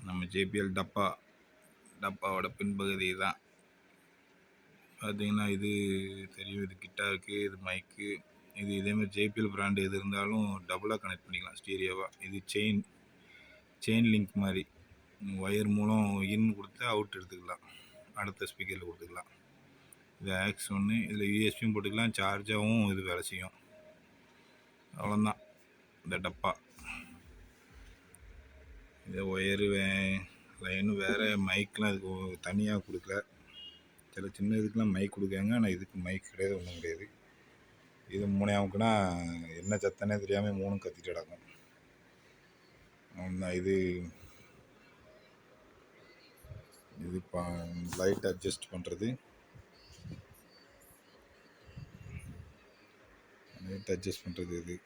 நம்ம ஜேபிஎல் டப்பாவோட பின்பகுதி தான் பார்த்தீங்கன்னா. இது தெரியும், இது கிட்டாருக்கு, இது மைக்கு. இது இதேமாதிரி ஜேபிஎல் பிராண்டு எது இருந்தாலும் டபுளாக கனெக்ட் பண்ணிக்கலாம் ஸ்டீரியோவாக. இது செயின் லிங்க் மாதிரி ஒயர் மூலம் இன் கொடுத்து அவுட் எடுத்துக்கலாம், அடுத்த ஸ்பீக்கரில் கொடுத்துக்கலாம். இது ஆக்ஸ் ஒன்று, இதில் யூஎஸ்பியும் போட்டுக்கலாம், சார்ஜாகவும் இது வேலை செய்யும். அவ்வளோதான் இந்த டப்பா. இதை ஒயரு லைனு வேறு, மைக்கெலாம் இதுக்கு தனியாக கொடுக்கல. சில சின்ன இதுக்கெலாம் மைக் கொடுக்காங்க, ஆனால் இதுக்கு மைக் கிடையாது, ஒன்றும் கிடையாது. இது மூணையாவுக்குன்னா என்ன சத்தனே தெரியாமல் மூணும் கத்திட்டு கிடக்கும். இது இது லைட் அட்ஜஸ்ட் பண்ணுறது, இது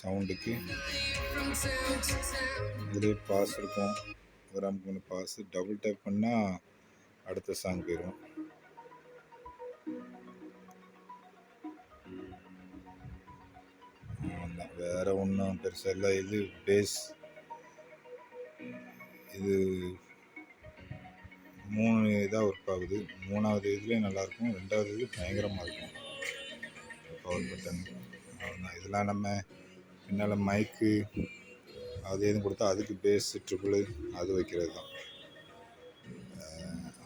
சவுண்டுக்கு இதுலேயே பாஸ் இருக்கும். கிராமுக்கு பாஸ் டபுள் டேப் பண்ணால் அடுத்த சாங் போயிடும். வேறு ஒன்றும் பெருசாக இல்லை. இது பேஸ், இது 3 இதாக ஒர்க் ஆகுது. 3வது இதுலேயும் நல்லாயிருக்கும், 2வது இது பயங்கரமாக இருக்கும் பவர் பட்டன். அவ்வளோதான். இதெல்லாம் நம்ம பின்னால் மைக்கு அது எதுவும் கொடுத்தா அதுக்கு பேஸ் ட்ரிபிள் அது வைக்கிறது தான்.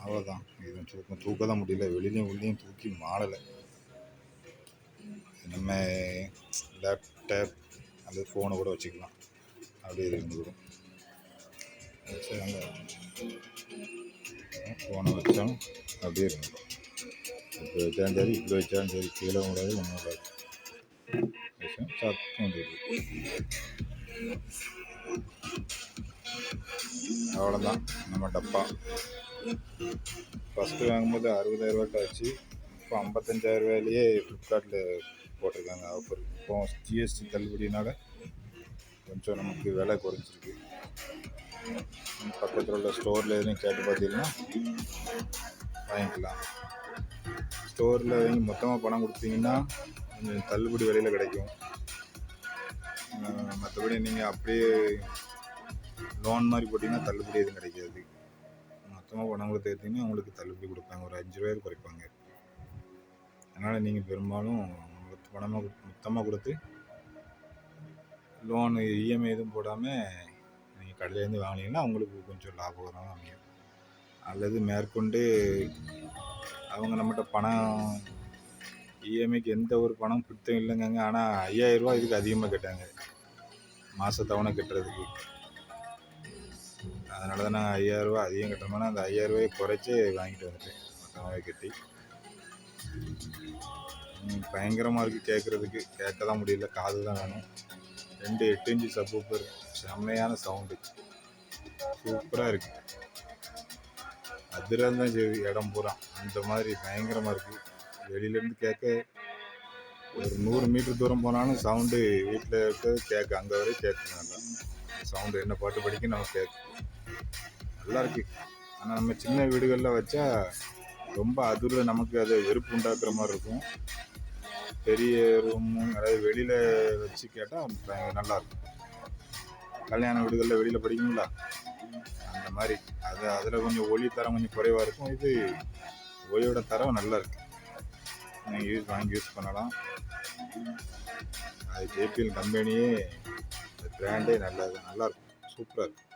அவ்வளோதான். இது தூக்க தான் முடியல, வெளியிலையும் உள்ளேயும் தூக்கி மாடலை. நம்ம லேப்டாப் அல்லது ஃபோனை கூட வச்சுக்கலாம், அப்படியே இருந்துவிடும். ஃபோனை வச்சாலும் அப்படியே இருந்துடும். இப்போ வச்சாலும் சரி, இப்படி வச்சாலும் சரி, கீழே கூடாது, ஒன்றும் கூடாது. சத்தம் வந்துடுது. அவ்வளோதான் நம்ம டப்பா. ஃபஸ்ட்டு வாங்கும்போது 60,000 ஆச்சு. இப்போ 55,000 ஃப்ளிப்கார்ட்டில் போட்டிருக்காங்க ஆஃபர். இப்போ ஜிஎஸ்டி தள்ளுபடினால கொஞ்சம் நமக்கு விலை குறைஞ்சிருக்கு. பக்கத்தில் உள்ள ஸ்டோரில் எதுவும் கேட்டு பார்த்தீங்கன்னா வாங்கிக்கலாம். ஸ்டோரில் வாங்கி மொத்தமாக பணம் கொடுத்தீங்கன்னா கொஞ்சம் தள்ளுபடி விலையில் கிடைக்கும். மற்றபடி நீங்கள் அப்படியே லோன் மாதிரி போட்டிங்கன்னா தள்ளுபடி எதுவும் கிடைக்காது. மொத்தமாக பணம் கொடுத்து எடுத்தீங்கன்னா உங்களுக்கு தள்ளுபடி கொடுப்பாங்க, ஒரு 5 ரூபாய்க்கு குறைப்பாங்க. அதனால் நீங்கள் பெரும்பாலும் மொத்தமாக கொடுத்து லோனு இஎம்ஐ எதுவும் போடாமல் நீங்கள் கடையிலேருந்து வாங்கினீங்கன்னா உங்களுக்கு கொஞ்சம் லாபகரமாக அமையும். அல்லது மேற்கொண்டு அவங்க நம்மகிட்ட பணம் இஎம்ஐக்கு எந்த ஒரு பணம் பிடித்தம் இல்லைங்க, ஆனால் 5,000 ரூபா இதுக்கு அதிகமாக கேட்டாங்க மாத தவணை கட்டுறதுக்கு. அதனால தான் நான் 5,000 ரூபா அதிகம் கட்டணும்னா அந்த 5,000 ரூபாயை குறைச்சி வாங்கிட்டு வந்துட்டேன் மொத்தமாகவே கட்டி. பயங்கரமாக இருக்குது கேட்குறதுக்கு, கேட்க தான் முடியல, காது தான் வேணும். 2 8 இன்ச்சு சப்வூஃபர், செம்மையான சவுண்டு, சூப்பராக இருக்குது. அதில் தான் சரி இடம் பூரா அந்த மாதிரி பயங்கரமாக இருக்குது. வெளியிலேருந்து கேட்க ஒரு 100 மீட்டர் தூரம் போனாலும் சவுண்டு வீட்டில் இருக்கிறது கேட்க, அங்கே வரை கேட்குங்க. நல்லா சவுண்டு என்ன பாட்டு படிக்க நமக்கு கேட்கும், நல்லா இருக்குது. ஆனால் நம்ம சின்ன வீடுகளில் வச்சா ரொம்ப அதில் நமக்கு அதை வெறுப்பு உண்டாக்குற மாதிரி இருக்கும். பெரிய ரூமு, அதாவது வெளியில் வச்சு கேட்டால் நல்லாயிருக்கும். கல்யாண வீடுகளில் வெளியில் படிக்குங்களா அந்த மாதிரி அதில் கொஞ்சம் ஒளி தரம் கொஞ்சம் குறைவாக இருக்கும். இது ஒளியோட தரம் நல்லா இருக்குது, நீங்கள் வாங்கி யூஸ் பண்ணலாம். அது ஜேபிஎல் கம்பெனியே பிராண்டே நல்லாயிருக்கும், சூப்பராக இருக்குது.